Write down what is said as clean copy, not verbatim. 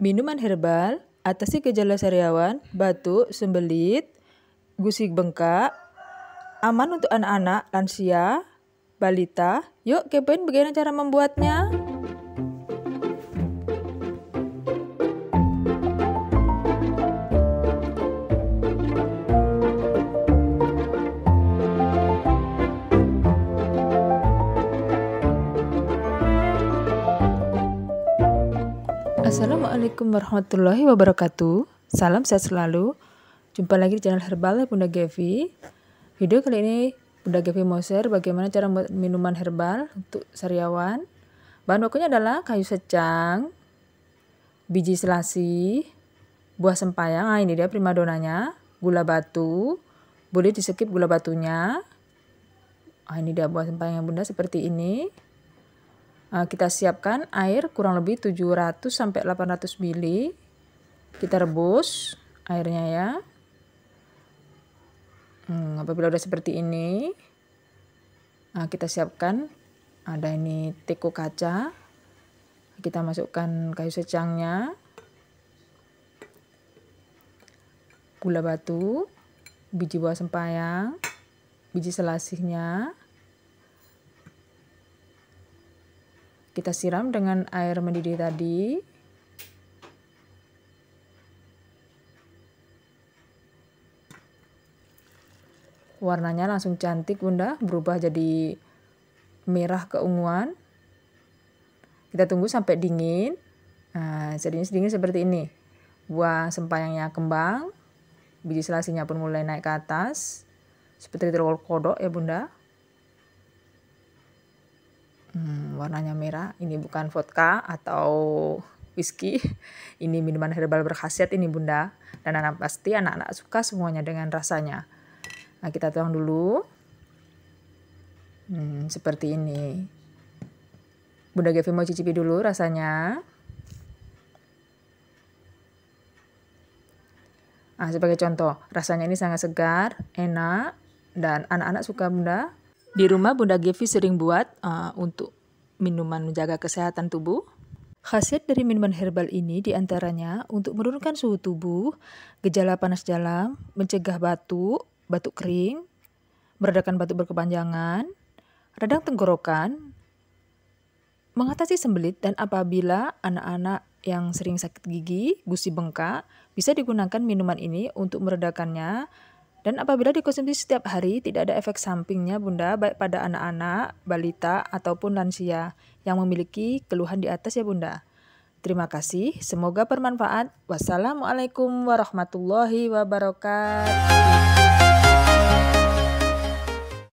Minuman herbal atasi gejala sariawan, batuk, sembelit, gusi bengkak, aman untuk anak-anak, lansia, balita. Yuk kepoin bagaimana cara membuatnya. Assalamualaikum warahmatullahi wabarakatuh. Salam sehat selalu. Jumpa lagi di channel herbal Bunda Gevi. Video kali ini Bunda Gevi mau share bagaimana cara membuat minuman herbal untuk sariawan. Bahan bakunya adalah kayu secang, biji selasi, buah sempayang. Nah, ini dia primadonanya, gula batu. Boleh di skip gula batunya. Nah, ini dia buah sempayang Bunda seperti ini. Kita siapkan air kurang lebih 700 sampai 800 ml. Kita rebus airnya ya. Apabila udah seperti ini, kita siapkan ada ini teko kaca. Kita masukkan kayu secangnya, gula batu, biji buah sempayang, biji selasihnya. Kita siram dengan air mendidih tadi. Warnanya langsung cantik Bunda, berubah jadi merah keunguan. Kita tunggu sampai dingin. Nah, sedingin seperti ini. Buah sempayangnya kembang, biji selasinya pun mulai naik ke atas. Seperti telur kodok ya Bunda. Warnanya merah. Ini bukan vodka atau whisky. Ini minuman herbal berkhasiat ini Bunda. Dan pasti anak-anak suka semuanya dengan rasanya. Nah, kita tuang dulu. Seperti ini. Bunda Gevi mau cicipi dulu rasanya. Sebagai contoh, rasanya ini sangat segar, enak, dan anak-anak suka Bunda. Di rumah Bunda Gevi sering buat untuk minuman menjaga kesehatan tubuh. Khasiat dari minuman herbal ini diantaranya untuk menurunkan suhu tubuh, gejala panas dalam, mencegah batuk, batuk kering, meredakan batuk berkepanjangan, radang tenggorokan, mengatasi sembelit, dan apabila anak-anak yang sering sakit gigi, gusi bengkak, bisa digunakan minuman ini untuk meredakannya. Dan apabila dikonsumsi setiap hari, tidak ada efek sampingnya Bunda, baik pada anak-anak, balita, ataupun lansia yang memiliki keluhan di atas ya Bunda. Terima kasih, semoga bermanfaat. Wassalamualaikum warahmatullahi wabarakatuh.